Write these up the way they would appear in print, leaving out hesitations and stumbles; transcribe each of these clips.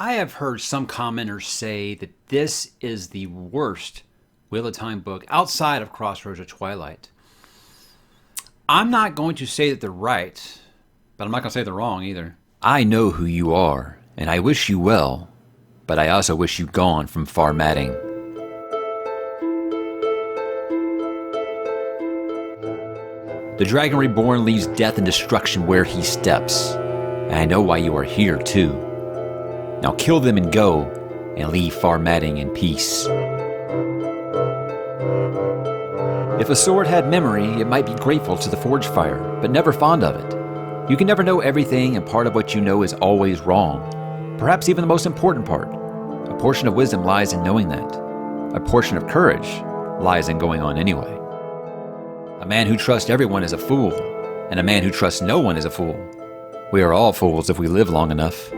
I have heard some commenters say that this is the worst Wheel of Time book outside of Crossroads of Twilight. I'm not going to say that they're right, but I'm not going to say they're wrong either. I know who you are, and I wish you well, but I also wish you gone from Farmatting. The Dragon Reborn leaves death and destruction where he steps, and I know why you are here too. Now kill them and go, and leave Farmatting in peace. If a sword had memory, it might be grateful to the forge fire, but never fond of it. You can never know everything, and part of what you know is always wrong. Perhaps even the most important part. A portion of wisdom lies in knowing that. A portion of courage lies in going on anyway. A man who trusts everyone is a fool, and a man who trusts no one is a fool. We are all fools if we live long enough.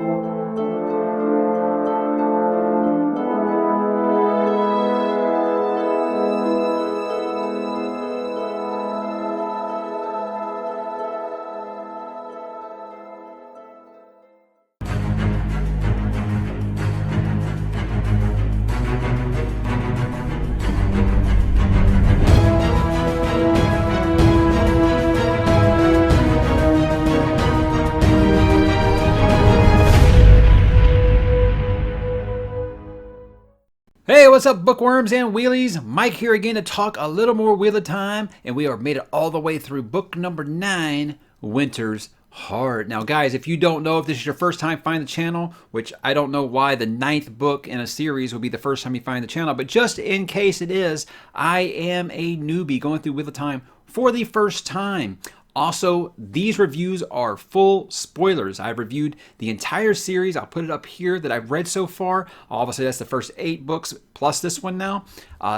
Hey, what's up, bookworms and wheelies? Mike here again to talk a little more Wheel of Time, and we have made it all the way through book number 9, Winter's Heart. Now, guys, if you don't know, if this is your first time finding the channel, which I don't know why the 9th book in a series will be the first time you find the channel, but just in case it is, I am a newbie going through Wheel of Time for the first time. Also, these reviews are full spoilers. I've reviewed the entire series. I'll put it up here that I've read so far. Obviously, that's the first 8 books plus this one now.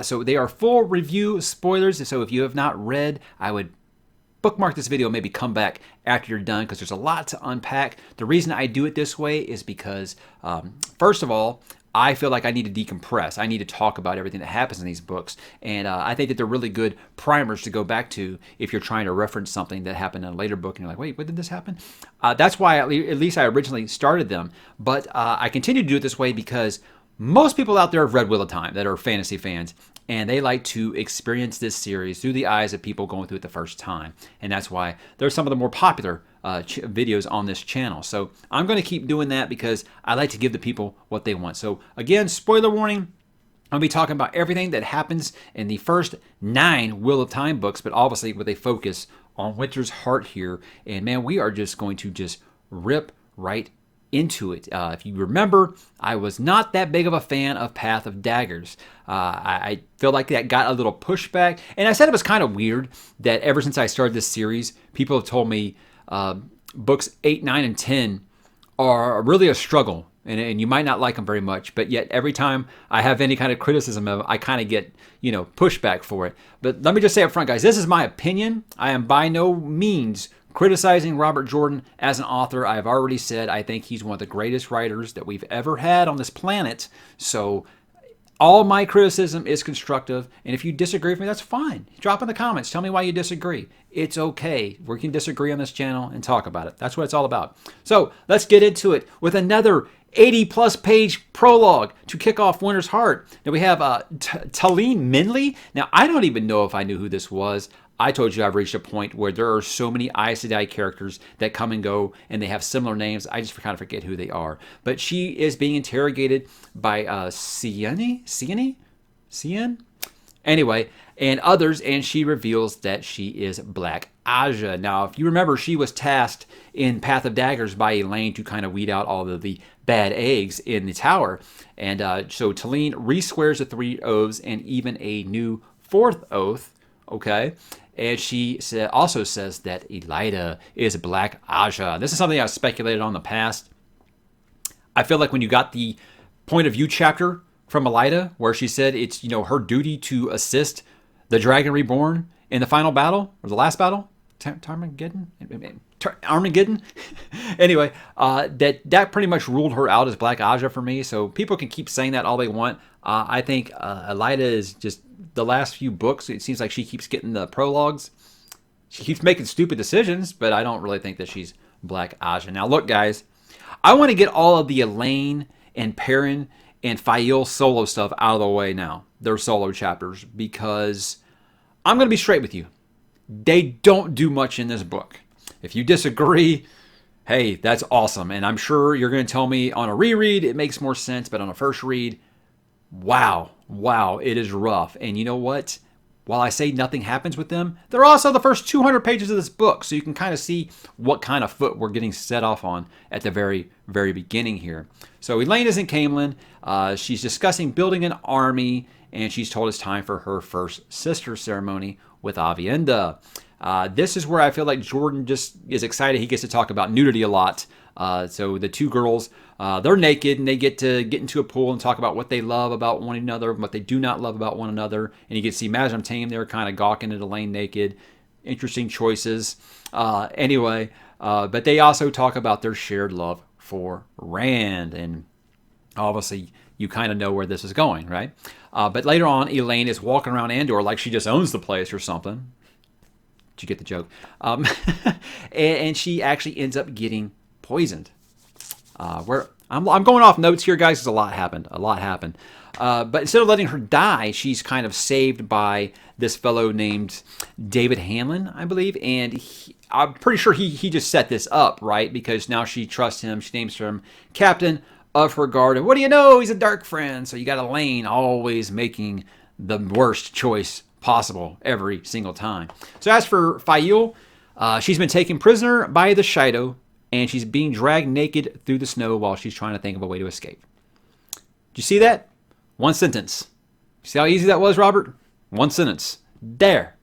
So they are full review spoilers. So if you have not read, I would bookmark this video, maybe come back after you're done because there's a lot to unpack. The reason I do it this way is because, first of all, I feel like I need to decompress. I need to talk about everything that happens in these books. And I think that they're really good primers to go back to if you're trying to reference something that happened in a later book and you're like, wait, when did this happen? That's why at least I originally started them. But I continue to do it this way because most people out there have read Wheel of Time that are fantasy fans, and they like to experience this series through the eyes of people going through it the first time. And that's why there's some of the more popular videos on this channel. So I'm going to keep doing that because I like to give the people what they want. So again, spoiler warning, I'll be talking about everything that happens in the first 9 Wheel of Time books, but obviously with a focus on Winter's Heart here. And man, we are just going to just rip right into it. If you remember, I was not that big of a fan of Path of Daggers. I feel like that got a little pushback. And I said it was kind of weird that ever since I started this series, people have told me books 8, 9, and 10 are really a struggle. And you might not like them very much, but yet every time I have any kind of criticism of them, I kind of get, pushback for it. But let me just say up front, guys, this is my opinion. I am by no means criticizing Robert Jordan as an author. I've already said I think he's one of the greatest writers that we've ever had on this planet. So all my criticism is constructive, and if you disagree with me, that's fine. Drop in the comments. Tell me why you disagree. It's okay. We can disagree on this channel and talk about it. That's what it's all about. So let's get into it with another 80-plus page prologue to kick off Winter's Heart. Now we have Talene Minley. Now, I don't even know if I knew who this was. I told you I've reached a point where there are so many Aes Sedai characters that come and go, and they have similar names. I just kind of forget who they are. But she is being interrogated by Sienne? Anyway, and others, and she reveals that she is Black Aja. Now, if you remember, she was tasked in Path of Daggers by Elaine to kind of weed out all of the bad eggs in the tower. And so Talene re-swears the 3 oaths and even a new 4th oath, okay? And she also says that Elaida is Black Aja. This is something I've speculated on in the past. I feel like when you got the point of view chapter from Elaida, where she said it's her duty to assist the Dragon Reborn in the final battle, or the last battle, Armageddon. Anyway, that pretty much ruled her out as Black Aja for me. So people can keep saying that all they want. I think Elaida is just the last few books. It seems like she keeps getting the prologues. She keeps making stupid decisions, but I don't really think that she's Black Aja. Now, look, guys, I want to get all of the Elaine and Perrin and Faile solo stuff out of the way now. Their solo chapters, because I'm going to be straight with you. They don't do much in this book. If you disagree, hey, that's awesome. And I'm sure you're going to tell me on a reread it makes more sense, but on a first read, wow, it is rough. And you know what? While I say nothing happens with them, they're also the first 200 pages of this book, so you can kind of see what kind of foot we're getting set off on at the very, very beginning here. So Elaine is in Caemlyn. She's discussing building an army, and she's told it's time for her first sister ceremony with Aviendha. This is where I feel like Jordan just is excited. He gets to talk about nudity a lot. So the two girls, they're naked, and they get to get into a pool and talk about what they love about one another, what they do not love about one another. And you get to see Mazrim Taim there kind of gawking at Elaine naked. Interesting choices. But they also talk about their shared love for Rand. And obviously, you kind of know where this is going, right? But later on, Elaine is walking around Andor like she just owns the place or something. Did you get the joke? And she actually ends up getting poisoned. Where I'm going off notes here, guys, because a lot happened. But instead of letting her die, she's kind of saved by this fellow named David Hanlon, I believe. And I'm pretty sure he just set this up, right? Because now she trusts him. She names him captain of her guard. And what do you know? He's a dark friend. So you got Elaine always making the worst choice possible every single time. So as for Faile, she's been taken prisoner by the Shaido, and she's being dragged naked through the snow while she's trying to think of a way to escape. Did you see that? One sentence. See how easy that was, Robert? One sentence. There.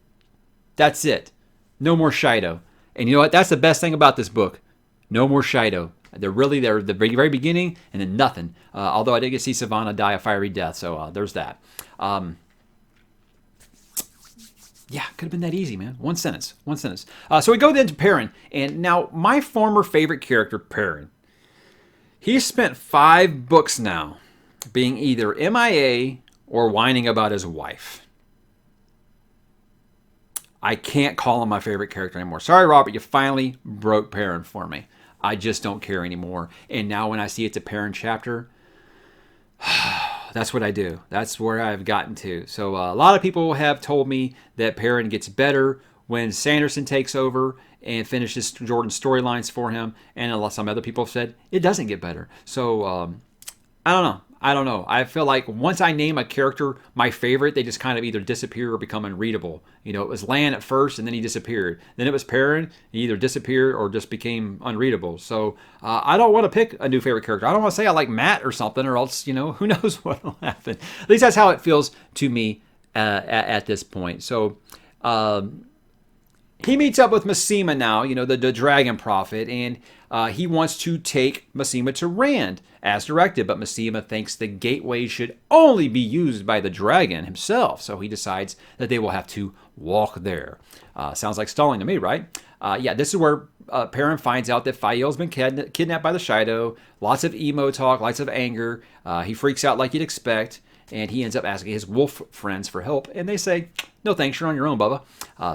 That's it. No more Shaido. And you know what? That's the best thing about this book. No more Shaido. They're at the very beginning, and then nothing. Although I did get to see Savannah die a fiery death, so there's that. Yeah, could have been that easy, man. One sentence. So we go then to Perrin. And now, my former favorite character, Perrin, he's spent 5 books now being either MIA or whining about his wife. I can't call him my favorite character anymore. Sorry, Robert, you finally broke Perrin for me. I just don't care anymore. And now when I see it's a Perrin chapter, that's what I do. That's where I've gotten to. So a lot of people have told me that Perrin gets better when Sanderson takes over and finishes Jordan's storylines for him. And some other people have said it doesn't get better. So I don't know. I feel like once I name a character my favorite, they just kind of either disappear or become unreadable. You know, it was Lan at first, and then he disappeared. Then it was Perrin. He either disappeared or just became unreadable. So I don't want to pick a new favorite character. I don't want to say I like Matt or something, or else, who knows what will happen. At least that's how it feels to me at this point. So he meets up with Masema now, the dragon prophet, and he wants to take Masema to Rand as directed, but Masema thinks the gateway should only be used by the dragon himself, so he decides that they will have to walk there. Sounds like stalling to me, right? This is where Perrin finds out that Faile's been kidnapped by the Shaido. Lots of emo talk, lots of anger. He freaks out like you'd expect, and he ends up asking his wolf friends for help, and they say, "No thanks, you're on your own, Bubba."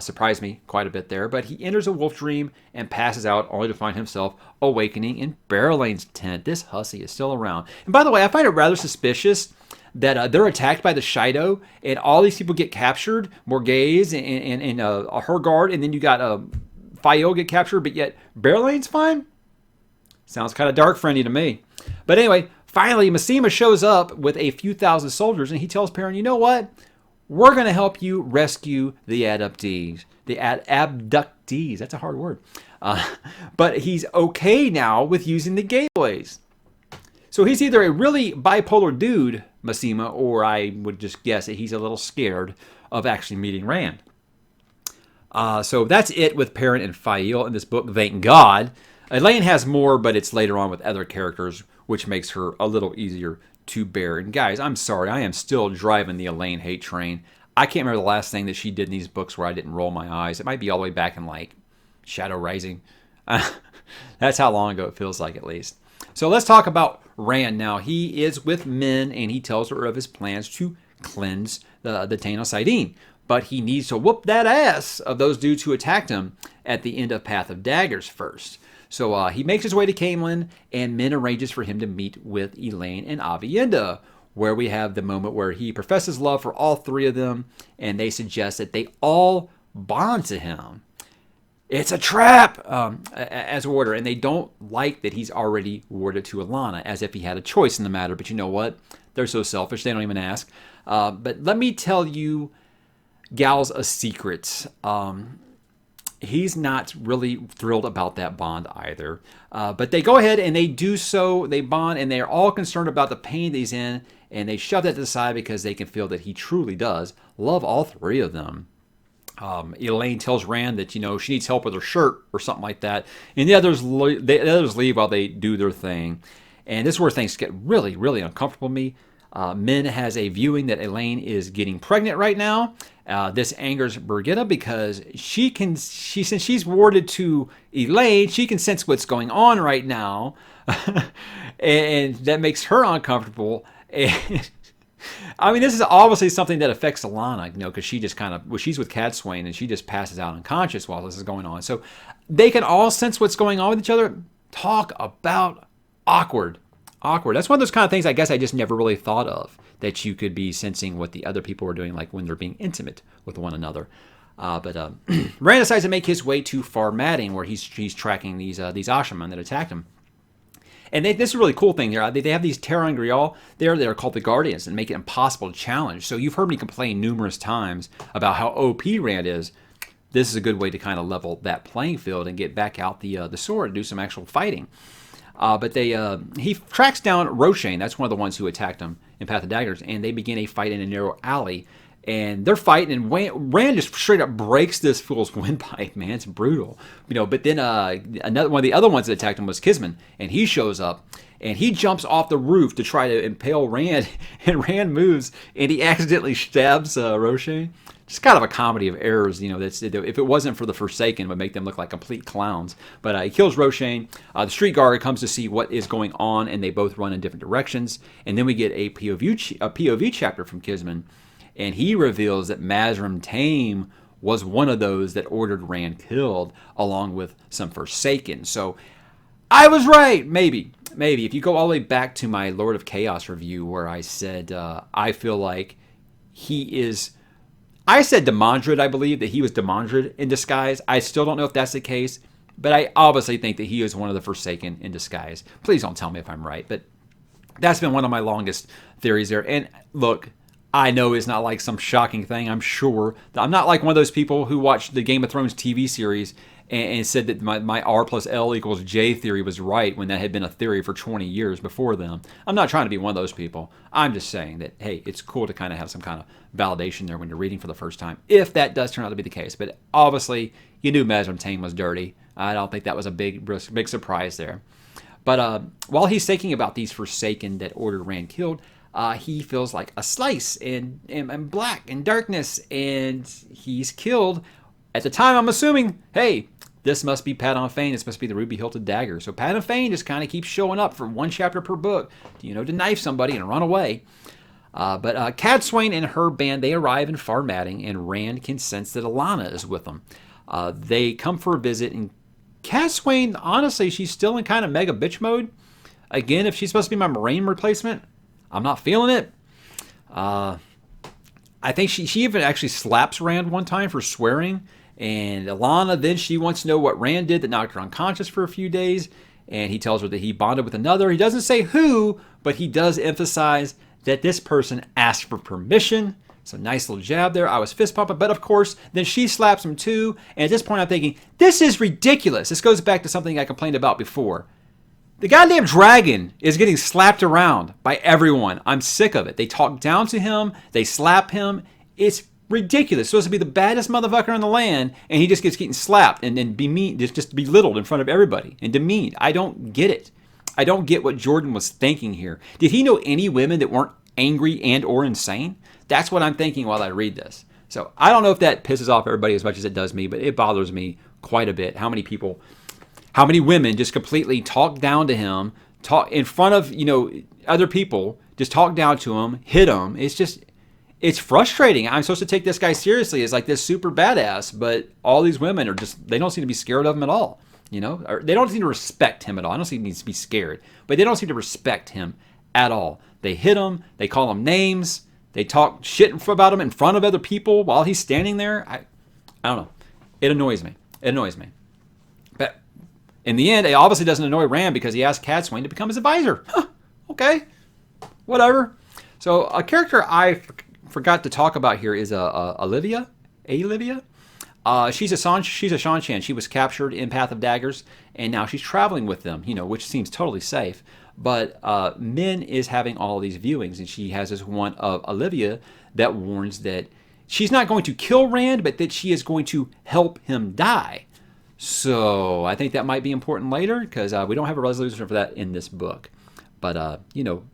Surprised me quite a bit there, but he enters a wolf dream and passes out only to find himself awakening in Berelain's tent. This hussy is still around. And by the way, I find it rather suspicious that they're attacked by the Shaido, and all these people get captured, Morghese and her guard, and then you got Faile get captured, but yet Berelain's fine? Sounds kind of dark friendly to me. But anyway, finally, Masema shows up with a few thousand soldiers, and he tells Perrin, you know what? We're going to help you rescue the abductees. The abductees. That's a hard word. But he's okay now with using the gateways. So he's either a really bipolar dude, Masema, or I would just guess that he's a little scared of actually meeting Rand. So that's it with Perrin and Faile in this book, thank God. Elaine has more, but it's later on with other characters, which makes her a little easier to bear. And guys, I'm sorry, I am still driving the Elaine hate train. I can't remember the last thing that she did in these books where I didn't roll my eyes. It might be all the way back in like Shadow Rising. That's how long ago it feels like, at least. So let's talk about Rand now. He is with Min, and he tells her of his plans to cleanse the Taino Saidin. But he needs to whoop that ass of those dudes who attacked him at the end of Path of Daggers first. So he makes his way to Camelin, and Min arranges for him to meet with Elaine and Aviendha, where we have the moment where he professes love for all three of them, and they suggest that they all bond to him. It's a trap, as Warder, and they don't like that he's already warded to Alanna, as if he had a choice in the matter. But you know what? They're so selfish, they don't even ask. But let me tell you, gals, a secret. He's not really thrilled about that bond either. But they go ahead and they do so. They bond, and they're all concerned about the pain that he's in, and they shove that to the side because they can feel that he truly does love all three of them. Elaine tells Rand that, she needs help with her shirt or something like that. And the others leave while they do their thing. And this is where things get really, really uncomfortable to me. Min has a viewing that Elaine is getting pregnant right now. This angers Birgitte because since she's warded to Elaine, she can sense what's going on right now. And that makes her uncomfortable. And I mean, this is obviously something that affects Alanna, because she just she's with Cadsuane and she just passes out unconscious while this is going on. So they can all sense what's going on with each other. Talk about awkward. That's one of those kind of things I guess I just never really thought of, that you could be sensing what the other people are doing, like when they're being intimate with one another. But Rand decides to make his way to Far Madding, where he's tracking these Ashaman that attacked him. And this is a really cool thing here. They have these ter'angreal there that are called the Guardians and make it impossible to challenge. So you've heard me complain numerous times about how OP Rand is. This is a good way to kind of level that playing field and get back out the sword and do some actual fighting. But he tracks down Roshane. That's one of the ones who attacked him in Path of Daggers. And they begin a fight in a narrow alley. And they're fighting, and Rand just straight up breaks this fool's windpipe, man. It's brutal. But then another one of the other ones that attacked him was Kisman. And he shows up, and he jumps off the roof to try to impale Rand. And Rand moves, and he accidentally stabs Roshane. Just kind of a comedy of errors, if it wasn't for the Forsaken, it would make them look like complete clowns. But he kills Roshane. The street guard comes to see what is going on, and they both run in different directions. And then we get a POV chapter from Kisman, and he reveals that Mazrim Taim was one of those that ordered Rand killed, along with some Forsaken. So I was right, maybe. If you go all the way back to my Lord of Chaos review, where I said I feel like he is... I said Demandred, I believe, that he was Demandred in disguise. I still don't know if that's the case, but I obviously think that he is one of the Forsaken in disguise. Please don't tell me if I'm right, but that's been one of my longest theories there. And look, I know it's not like some shocking thing, I'm sure. I'm not like one of those people who watched the Game of Thrones TV series and said that my R plus L equals J theory was right when that had been a theory for 20 years before them. I'm not trying to be one of those people. I'm just saying that, hey, it's cool to kind of have some kind of validation there when you're reading for the first time, if that does turn out to be the case. But obviously, you knew Mazrim Taim was dirty. I don't think that was a big surprise there. But while he's thinking about these Forsaken that ordered Rand killed, he feels like a slice and black and darkness, and he's killed. At the time, I'm assuming, hey, this must be Padan Fain. This must be the ruby-hilted dagger. So Padan Fain just kind of keeps showing up for one chapter per book, to knife somebody and run away. But Cadsuane and her band, they arrive in Far Madding, and Rand can sense that Alanna is with them. They come for a visit, and Cadsuane, honestly, she's still in kind of mega bitch mode. Again, if she's supposed to be my Moiraine replacement, I'm not feeling it. I think she even actually slaps Rand one time for swearing. And Alanna, then she wants to know what Rand did that knocked her unconscious for a few days. And he tells her that he bonded with another. He doesn't say who, but he does emphasize that this person asked for permission. It's a nice little jab there. I was fist pumping. But of course, then she slaps him too. And at this point, I'm thinking, this is ridiculous. This goes back to something I complained about before. The goddamn dragon is getting slapped around by everyone. I'm sick of it. They talk down to him. They slap him. It's ridiculous. Supposed to be the baddest motherfucker in the land, and he just gets getting slapped and then just belittled in front of everybody and demeaned. I don't get it. I don't get what Jordan was thinking here. Did he know any women that weren't angry and or insane? That's what I'm thinking while I read this. So I don't know if that pisses off everybody as much as it does me, but it bothers me quite a bit. How many women just completely talk down to him, talk in front of, other people, just talk down to him, hit him. It's frustrating. I'm supposed to take this guy seriously as like this super badass, but all these women are they don't seem to be scared of him at all. You know, or they don't seem to respect him at all. I don't think he needs to be scared, but they don't seem to respect him at all. They hit him. They call him names. They talk shit about him in front of other people while he's standing there. I don't know. It annoys me. It annoys me. But in the end, it obviously doesn't annoy Rand because he asked Cadsuane to become his advisor. Huh, okay, whatever. So a character I forgot to talk about here is Olivia. She's a Seanchan. She was captured in Path of Daggers, and now she's traveling with them, you know, which seems totally safe. But Min is having all these viewings, and she has this one of Olivia that warns that she's not going to kill Rand, but that she is going to help him die. So I think that might be important later, because we don't have a resolution for that in this book. But, you know,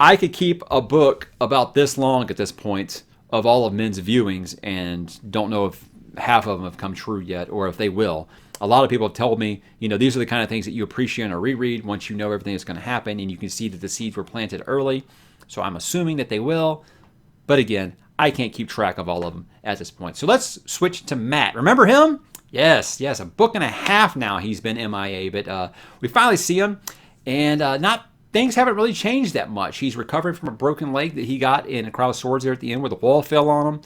I could keep a book about this long at this point of all of Min's viewings and don't know if half of them have come true yet or if they will. A lot of people have told me, you know, these are the kind of things that you appreciate in a reread once you know everything that's going to happen and you can see that the seeds were planted early. So I'm assuming that they will. But again, I can't keep track of all of them at this point. So let's switch to Mat. Remember him? Yes, a book and a half now he's been MIA. But we finally see him. And things haven't really changed that much. He's recovering from a broken leg that he got in a Crown of Swords there at the end where the wall fell on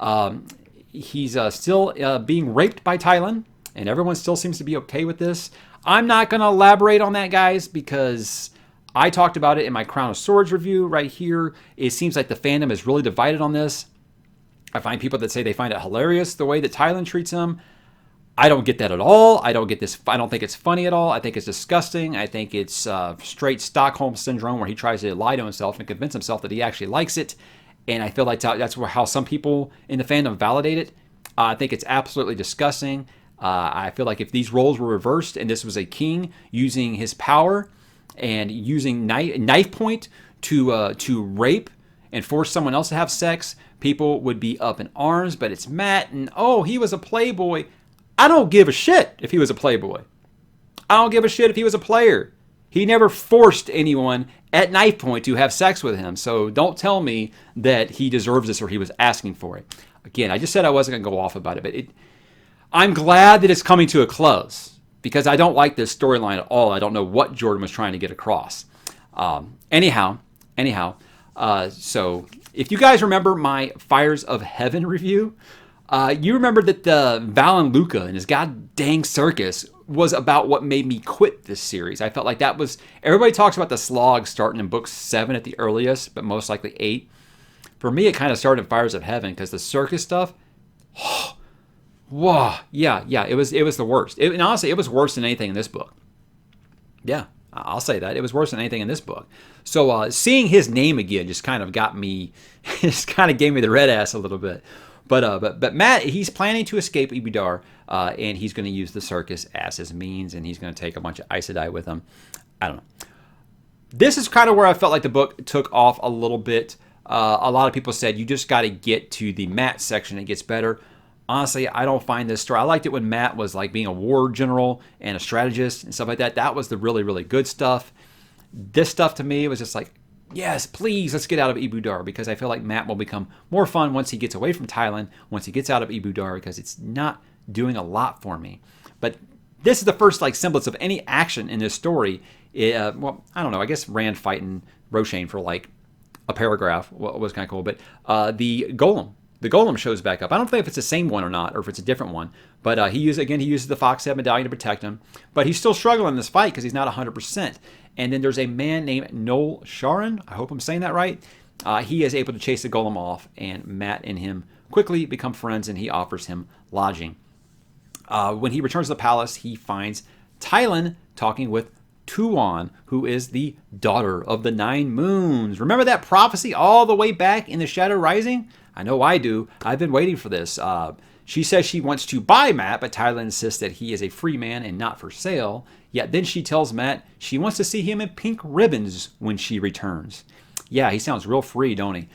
him. He's still being raped by Tylan. And everyone still seems to be okay with this. I'm not going to elaborate on that, guys, because I talked about it in my Crown of Swords review right here. It seems like the fandom is really divided on this. I find people that say they find it hilarious the way that Tylan treats him. I don't get that at all. I don't get this. I don't think it's funny at all. I think it's disgusting. I think it's straight Stockholm Syndrome where he tries to lie to himself and convince himself that he actually likes it. And I feel like that's how some people in the fandom validate it. I think it's absolutely disgusting. I feel like if these roles were reversed and this was a king using his power and using knife point to rape and force someone else to have sex, people would be up in arms. But it's Mat, and oh, he was a playboy. I don't give a shit if he was a playboy. I don't give a shit if he was a player. He never forced anyone at knife point to have sex with him. So don't tell me that he deserves this or he was asking for it. Again, I just said I wasn't going to go off about it, but I'm glad that it's coming to a close because I don't like this storyline at all. I don't know what Jordan was trying to get across. Anyhow, so if you guys remember my Fires of Heaven review, you remember that the Val and Luca and his god dang circus was about what made me quit this series. I felt like that was, everybody talks about the slog starting in book 7 at the earliest, but most likely 8. For me, it kind of started in Fires of Heaven because the circus stuff, whoa, yeah, it was the worst. And honestly, it was worse than anything in this book. Yeah, I'll say that. It was worse than anything in this book. So seeing his name again just kind of got me, just kind of gave me the red ass a little bit. But Mat, he's planning to escape Ibudar, and he's going to use the circus as his means, and he's going to take a bunch of Aes Sedai with him. I don't know. This is kind of where I felt like the book took off a little bit. A lot of people said, you just got to get to the Mat section. It gets better. Honestly, I don't find this story. I liked it when Mat was like being a war general and a strategist and stuff like that. That was the really, really good stuff. This stuff to me was just like, yes, please, let's get out of Ibudar, because I feel like Mat will become more fun once he gets away from Tylan, once he gets out of Ibudar, because it's not doing a lot for me. But this is the first like semblance of any action in this story. Well, I don't know. I guess Rand fighting Roshane for like a paragraph was kind of cool. But the Golem shows back up. I don't know if it's the same one or not, or if it's a different one. But he uses the Foxhead medallion to protect him. But he's still struggling in this fight because he's not 100%. And then there's a man named Noel Sharon. I hope I'm saying that right. He is able to chase the Golem off, and Mat and him quickly become friends, and he offers him lodging. When he returns to the palace, he finds Tylan talking with Tuon, who is the daughter of the 9 moons. Remember that prophecy all the way back in the Shadow Rising? I know I do. I've been waiting for this. She says she wants to buy Mat, but Tylan insists that he is a free man and not for sale. Yet then she tells Mat she wants to see him in pink ribbons when she returns. Yeah, he sounds real free, don't he?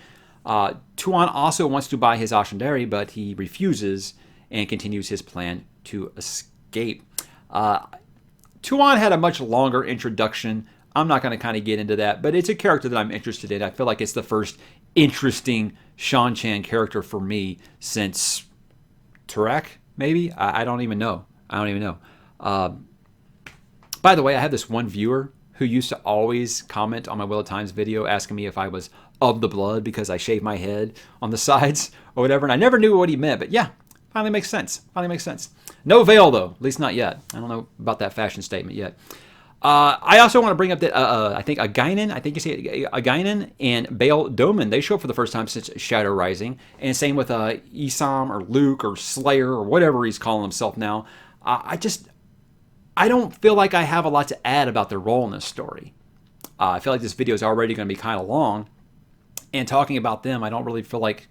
Tuon also wants to buy his Ashendari, but he refuses and continues his plan to escape. Tuon had a much longer introduction. I'm not going to kind of get into that, but it's a character that I'm interested in. I feel like it's the first interesting Seanchan character for me since Turak, maybe? I don't even know. By the way, I had this one viewer who used to always comment on my Wheel of Times video asking me if I was of the blood because I shaved my head on the sides or whatever. And I never knew what he meant, but yeah, finally makes sense. Finally makes sense. No veil, though, at least not yet. I don't know about that fashion statement yet. I also want to bring up that I think Aguinen, I think you say it, Aguinen and Bail Doman, they show up for the first time since Shadow Rising. And same with Isam or Luke or Slayer or whatever he's calling himself now. I don't feel like I have a lot to add about their role in this story. I feel like this video is already going to be kind of long. And talking about them, I don't really feel like...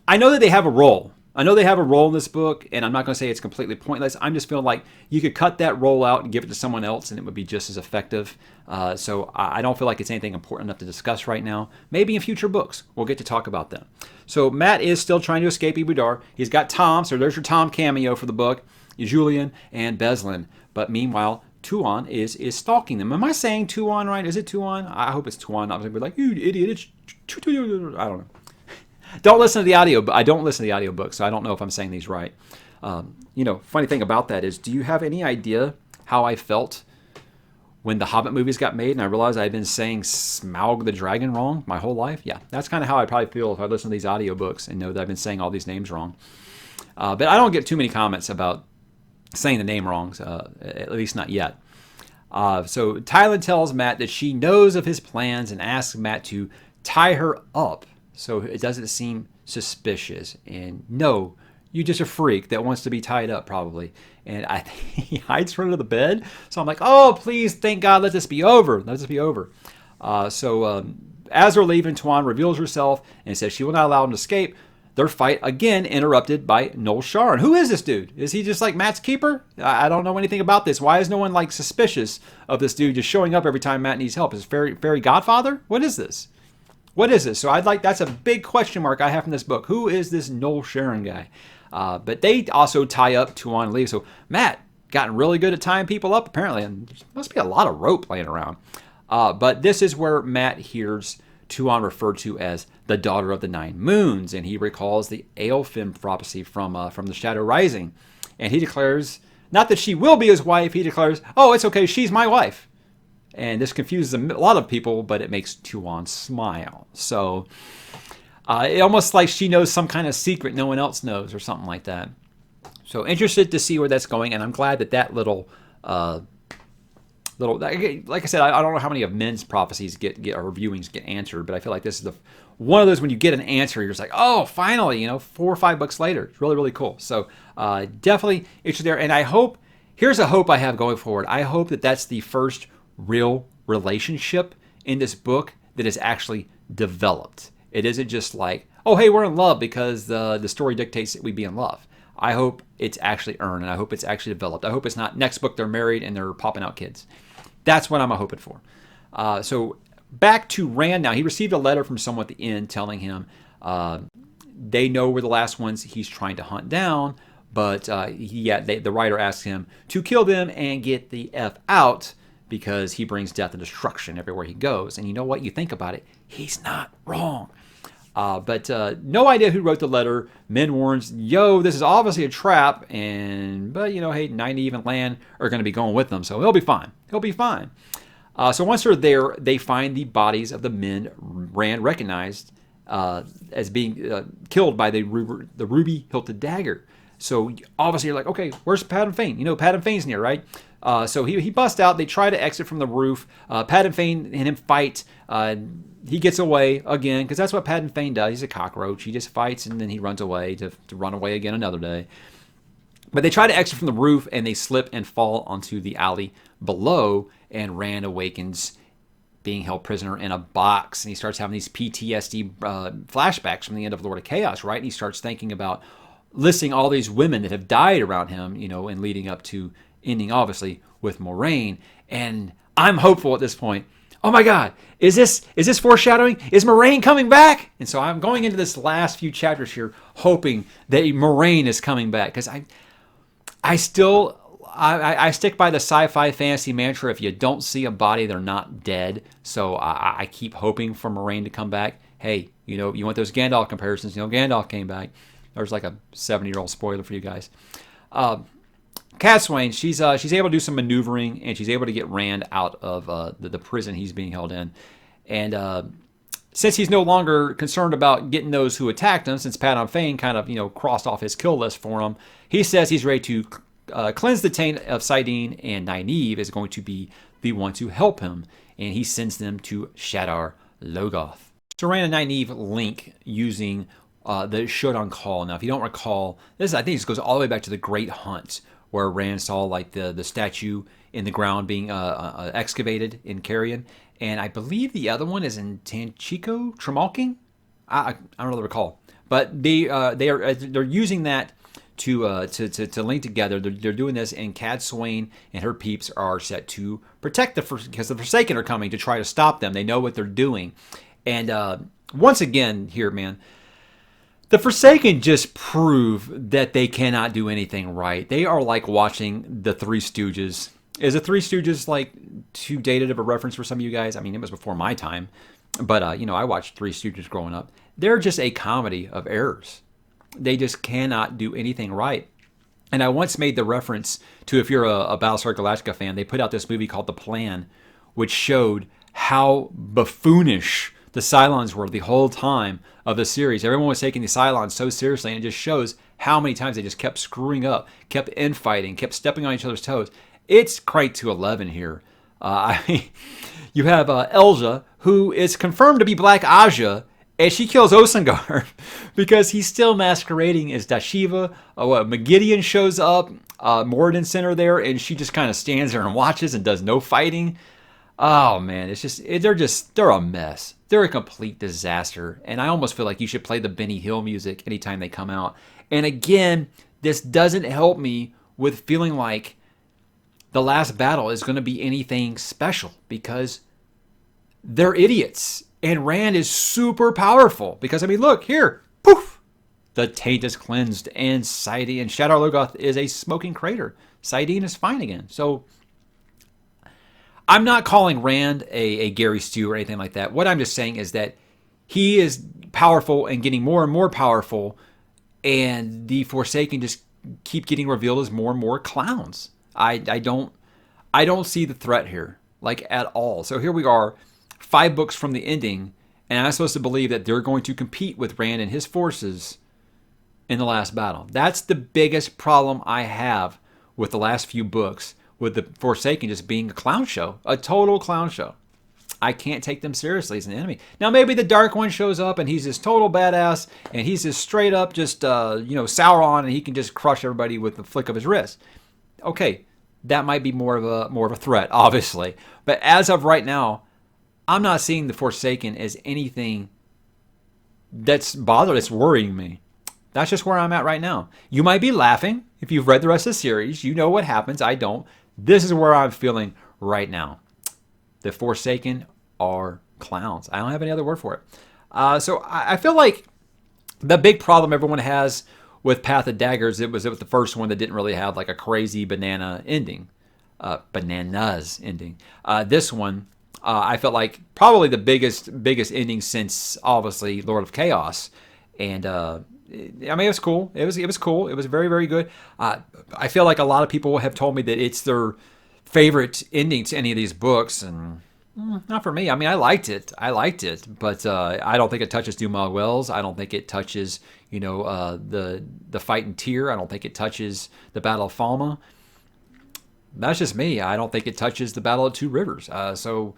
I know that they have a role. I know they have a role in this book, and I'm not going to say it's completely pointless. I'm just feeling like you could cut that role out and give it to someone else, and it would be just as effective. So I don't feel like it's anything important enough to discuss right now. Maybe in future books, we'll get to talk about them. So Matt is still trying to escape Ibudar. He's got Tom, so there's your Tom cameo for the book, Julian and Beslin. But meanwhile, Tuon is stalking them. Am I saying Tuon right? Is it Tuon? I hope it's Tuon. I was like, you idiot. It's I don't know. Don't listen to the audio, but I don't listen to the audiobook, so I don't know if I'm saying these right. Funny thing about that is, do you have any idea how I felt when the Hobbit movies got made and I realized I had been saying Smaug the Dragon wrong my whole life? Yeah, that's kind of how I probably feel if I listen to these audiobooks and know that I've been saying all these names wrong. But I don't get too many comments about saying the name wrong, at least not yet. So Tylan tells Matt that she knows of his plans and asks Matt to tie her up so it doesn't seem suspicious. And no, you're just a freak that wants to be tied up, probably. And I think he hides her under the bed. So I'm like, oh, please, thank God, let this be over. Let this be over. As they're leaving, Tuon reveals herself and says she will not allow him to escape. Their fight, again, interrupted by Noel Sharon. Who is this dude? Is he just like Matt's keeper? I don't know anything about this. Why is no one suspicious of this dude just showing up every time Matt needs help? Is it Fairy Godfather? What is this? What is this? So that's a big question mark I have from this book. Who is this Noel Sharon guy? But they also tie up Tuon and leave. So Matt gotten really good at tying people up, apparently. And there must be a lot of rope laying around. But this is where Matt hears Tuon referred to as the Daughter of the Nine Moons. And he recalls the Eowyn prophecy from the Shadow Rising. And he declares, not that she will be his wife, he declares, oh, it's okay, she's my wife. And this confuses a lot of people, but it makes Tuon smile. So it almost like she knows some kind of secret no one else knows or something like that. So interested to see where that's going, and I'm glad that little, like I said, I don't know how many of men's prophecies get or viewings get answered, but I feel like this is one of those when you get an answer, you're just like, oh, finally, 4 or 5 books later. It's really, really cool. So definitely interested there, and I hope, here's a hope I have going forward. I hope that that's the first real relationship in this book that is actually developed. It isn't just like, oh, hey, we're in love because the story dictates that we be in love. I hope it's actually earned, and I hope it's actually developed. I hope it's not next book they're married and they're popping out kids. That's what I'm hoping for. So back to Rand now. He received a letter from someone at the inn telling him they know we're the last ones he's trying to hunt down, but the writer asks him to kill them and get the F out because he brings death and destruction everywhere he goes. And you know what? You think about it, he's not wrong. But no idea who wrote the letter. Min warns, this is obviously a trap. But hey, Nynaeve and Lan are going to be going with them, so he'll be fine. He'll be fine. So once they're there, they find the bodies of the men Rand recognized as being killed by the ruby-hilted dagger. So obviously you're like, okay, where's Padan Fain? Padan Fain's near, right? So he busts out. They try to exit from the roof. Padan Fain and him fight. He gets away again because that's what Padan Fain does. He's a cockroach. He just fights and then he runs away to run away again another day. But they try to exit from the roof and they slip and fall onto the alley below. And Rand awakens being held prisoner in a box. And he starts having these PTSD flashbacks from the end of Lord of Chaos, right? And he starts thinking about listing all these women that have died around him, and leading up to ending, obviously, with Moiraine. And I'm hopeful at this point. Oh my God, is this foreshadowing? Is Moiraine coming back? And so I'm going into this last few chapters here hoping that Moiraine is coming back. Because I stick by the sci-fi fantasy mantra, if you don't see a body, they're not dead. So I keep hoping for Moiraine to come back. Hey, you want those Gandalf comparisons. Gandalf came back. There's like a 70-year-old spoiler for you guys. Cadsuane, she's able to do some maneuvering, and she's able to get Rand out of the prison he's being held in. And since he's no longer concerned about getting those who attacked him, since Padon Fane kind of crossed off his kill list for him, he says he's ready to cleanse the taint of saidin, and Nynaeve is going to be the one to help him, and he sends them to Shadar Logoth. So Rand and Nynaeve link using the Shodan Call. Now, if you don't recall, I think this goes all the way back to the Great Hunt, where Rand saw like the statue in the ground being excavated in Carrion. And I believe the other one is in Tanchico, Tremalking? I don't really recall. But they're using that to link together. They're doing this, and Cadsuane and her peeps are set to protect because the Forsaken are coming to try to stop them. They know what they're doing. And once again here, man, the Forsaken just prove that they cannot do anything right. They are like watching the Three Stooges. Is the Three Stooges like too dated of a reference for some of you guys? I mean, it was before my time. But, I watched Three Stooges growing up. They're just a comedy of errors. They just cannot do anything right. And I once made the reference to, if you're a Battlestar Galactica fan, they put out this movie called The Plan, which showed how buffoonish the Cylons were the whole time of the series. Everyone was taking the Cylons so seriously, and it just shows how many times they just kept screwing up, kept infighting, kept stepping on each other's toes. It's Crate 211 here. You have Elja, who is confirmed to be Black Aja, and she kills Osengar because he's still masquerading as Dashiva. Megideon shows up, Moradin sent her there, and she just kind of stands there and watches and does no fighting. Oh man, they're a mess. They're a complete disaster. And I almost feel like you should play the Benny Hill music anytime they come out. And again, this doesn't help me with feeling like the last battle is going to be anything special, because they're idiots. And Rand is super powerful because, I mean, look here, poof, the taint is cleansed, and saidin and Shadar Logoth is a smoking crater. saidin is fine again. So I'm not calling Rand a Gary Stu or anything like that. What I'm just saying is that he is powerful and getting more and more powerful, and the Forsaken just keep getting revealed as more and more clowns. I don't see the threat here, like, at all. So here we are, 5 books from the ending, and I'm supposed to believe that they're going to compete with Rand and his forces in the last battle. That's the biggest problem I have with the last few books, with the Forsaken just being a clown show, a total clown show. I can't take them seriously as an enemy. Now, maybe the Dark One shows up and he's this total badass, and he's just straight up just, Sauron, and he can just crush everybody with the flick of his wrist. Okay, that might be more of a threat, obviously. But as of right now, I'm not seeing the Forsaken as anything that's worrying me. That's just where I'm at right now. You might be laughing. If you've read the rest of the series, you know what happens. I don't. This is where I'm feeling right now. The Forsaken are clowns. I don't have any other word for it. So I feel like the big problem everyone has with Path of Daggers, it was the first one that didn't really have like a crazy banana ending. Bananas ending. This one, I felt like probably the biggest ending since, obviously, Lord of Chaos. And I mean, it was cool. It was cool. It was very, very good. I feel like a lot of people have told me that it's their favorite ending to any of these books, and not for me. I mean, I liked it, but I don't think it touches Dumas Wells. I don't think it touches, the fight in Tyr. I don't think it touches the Battle of Falma. That's just me. I don't think it touches the Battle of Two Rivers. So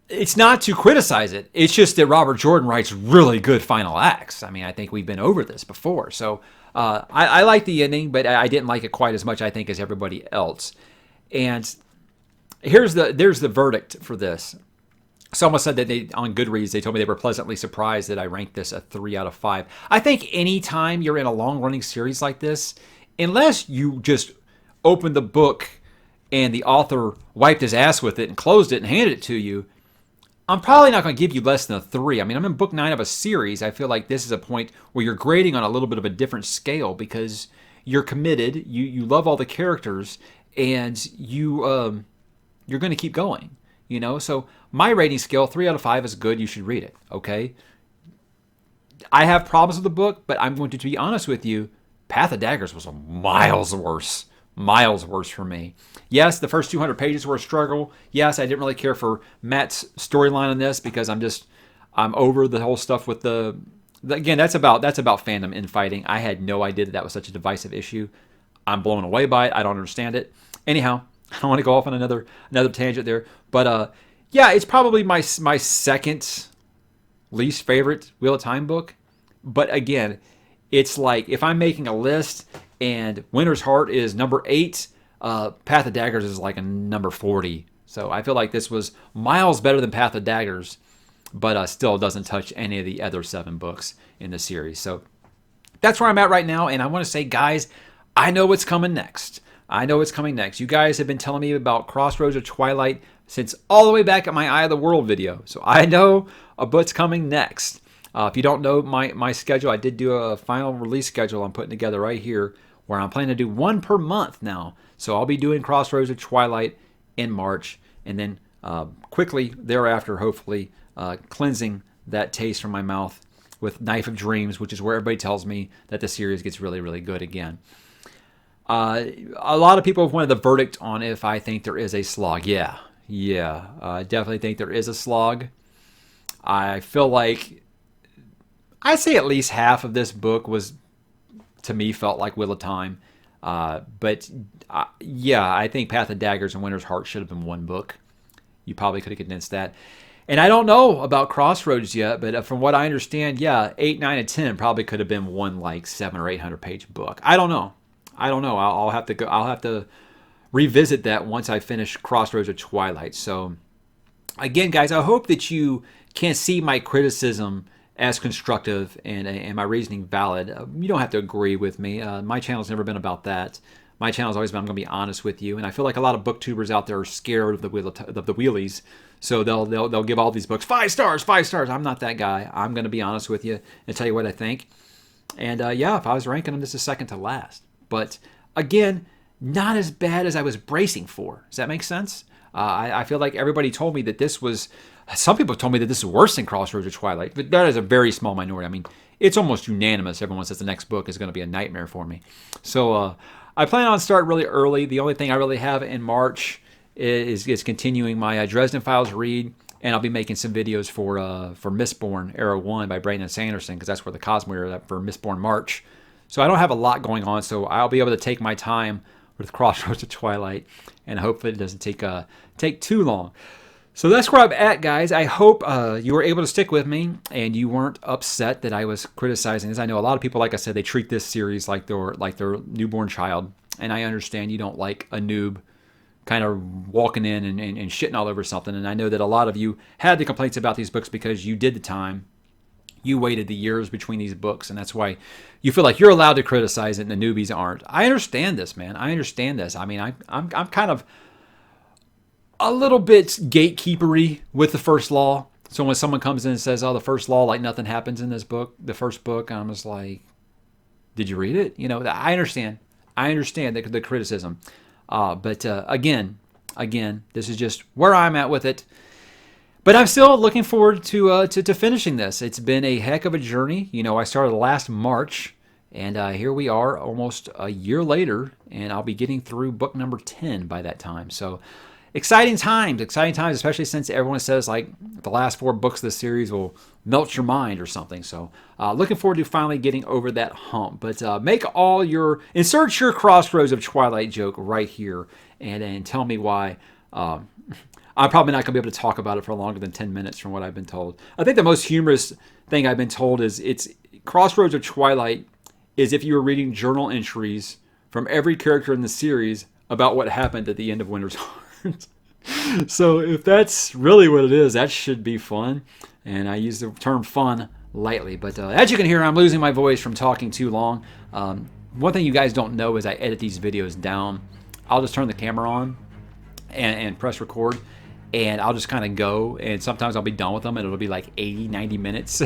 it's not to criticize it. It's just that Robert Jordan writes really good final acts. I mean, I think we've been over this before. So I like the ending, but I didn't like it quite as much, I think, as everybody else. And there's the verdict for this. Someone said that on Goodreads, they told me they were pleasantly surprised that I ranked this a 3 out of 5. I think anytime you're in a long-running series like this, unless you just opened the book and the author wiped his ass with it and closed it and handed it to you, I'm probably not going to give you less than a 3. I mean, I'm in book 9 of a series. I feel like this is a point where you're grading on a little bit of a different scale because you're committed, you love all the characters, and you're going to keep going, So my rating scale, 3 out of 5 is good. You should read it, okay? I have problems with the book, but I'm going to be honest with you. Path of Daggers was miles worse. miles worse for me. Yes, the first 200 pages were a struggle. Yes, I didn't really care for Matt's storyline on this because I'm over the whole stuff with again, that's about fandom infighting. I had no idea that was such a divisive issue. I'm blown away by it. I don't understand it. Anyhow, I don't want to go off on another tangent there, but yeah, it's probably my second least favorite Wheel of Time book. But again, it's like if I'm making a list and Winter's Heart is number 8, Path of Daggers is like a number 40. So I feel like this was miles better than Path of Daggers, but still doesn't touch any of the other 7 books in the series. So that's where I'm at right now, and I want to say, guys, I know what's coming next. I know what's coming next. You guys have been telling me about Crossroads of Twilight since all the way back at my Eye of the World video. So I know what's coming next. If you don't know my schedule, I did do a final release schedule I'm putting together right here where I'm planning to do one per month now. So I'll be doing Crossroads of Twilight in March, and then quickly thereafter, hopefully, cleansing that taste from my mouth with Knife of Dreams, which is where everybody tells me that the series gets really, really good again. A lot of people have wanted the verdict on if I think there is a slog. Yeah, I definitely think there is a slog. I feel like I'd say at least half of this book was, to me, felt like Wheel of Time. But yeah, I think Path of Daggers and Winter's Heart should have been one book. You probably could have condensed that. And I don't know about Crossroads yet, but from what I understand, yeah, 8, 9, and 10 probably could have been one like 700 or 800 page book. I don't know. I'll have to go. I'll have to revisit that once I finish Crossroads of Twilight. So again, guys, I hope that you can see my criticism as constructive and my reasoning valid. You don't have to agree with me. My channel's never been about that. My channel's always been, I'm going to be honest with you. And I feel like a lot of booktubers out there are scared of the wheelies. So they'll give all these books 5 stars, 5 stars. I'm not that guy. I'm going to be honest with you and tell you what I think. And yeah, if I was ranking them, this is second to last. But again, not as bad as I was bracing for. Does that make sense? I feel like everybody told me that this was... Some people told me that this is worse than Crossroads of Twilight, but that is a very small minority. I mean, it's almost unanimous. Everyone says the next book is going to be a nightmare for me. So I plan on starting really early. The only thing I really have in March is continuing my Dresden Files read, and I'll be making some videos for Mistborn Era 1 by Brandon Sanderson, because that's where the Cosmere is for Mistborn March. So I don't have a lot going on, so I'll be able to take my time with Crossroads of Twilight, and hopefully it doesn't take too long. So that's where I'm at, guys. I hope you were able to stick with me and you weren't upset that I was criticizing this. I know a lot of people, like I said, they treat this series like their newborn child, and I understand you don't like a noob kind of walking in and shitting all over something. And I know that a lot of you had the complaints about these books because you did the time. You waited the years between these books, and that's why you feel like you're allowed to criticize it and the newbies aren't. I understand this, man. I understand this. I mean, I'm kind of a little bit gatekeepery with the First Law. So when someone comes in and says, oh, the First Law, like nothing happens in this book, the first book, I'm just like, did you read it? You know, I understand. I understand the criticism. But again, this is just where I'm at with it. But I'm still looking forward to finishing this. It's been a heck of a journey. You know, I started last March, and here we are almost a year later, and I'll be getting through book number 10 by that time. So exciting times, especially since everyone says like the last 4 books of the series will melt your mind or something. So looking forward to finally getting over that hump. But insert your Crossroads of Twilight joke right here and tell me why. I'm probably not going to be able to talk about it for longer than 10 minutes from what I've been told. I think the most humorous thing I've been told is it's Crossroads of Twilight is if you were reading journal entries from every character in the series about what happened at the end of Winter's Heart. So if that's really what it is, that should be fun. And I use the term fun lightly. But as you can hear, I'm losing my voice from talking too long. One thing you guys don't know is I edit these videos down. I'll just turn the camera on and press record. And I'll just kind of go, and sometimes I'll be done with them, and it'll be like 80, 90 minutes.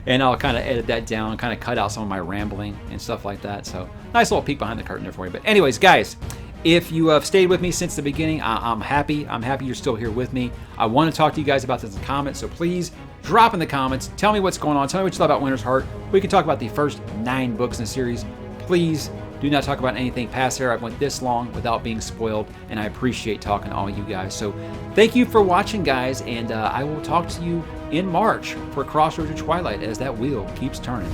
And I'll kind of edit that down, kind of cut out some of my rambling and stuff like that. So nice little peek behind the curtain there for you. But anyways, guys, if you have stayed with me since the beginning, I'm happy. I'm happy you're still here with me. I want to talk to you guys about this in the comments, so please drop in the comments. Tell me what's going on. Tell me what you thought about Winter's Heart. We can talk about the first 9 books in the series. Please do not talk about anything past there. I went this long without being spoiled, and I appreciate talking to all you guys. So thank you for watching, guys, and I will talk to you in March for Crossroads of Twilight as that wheel keeps turning.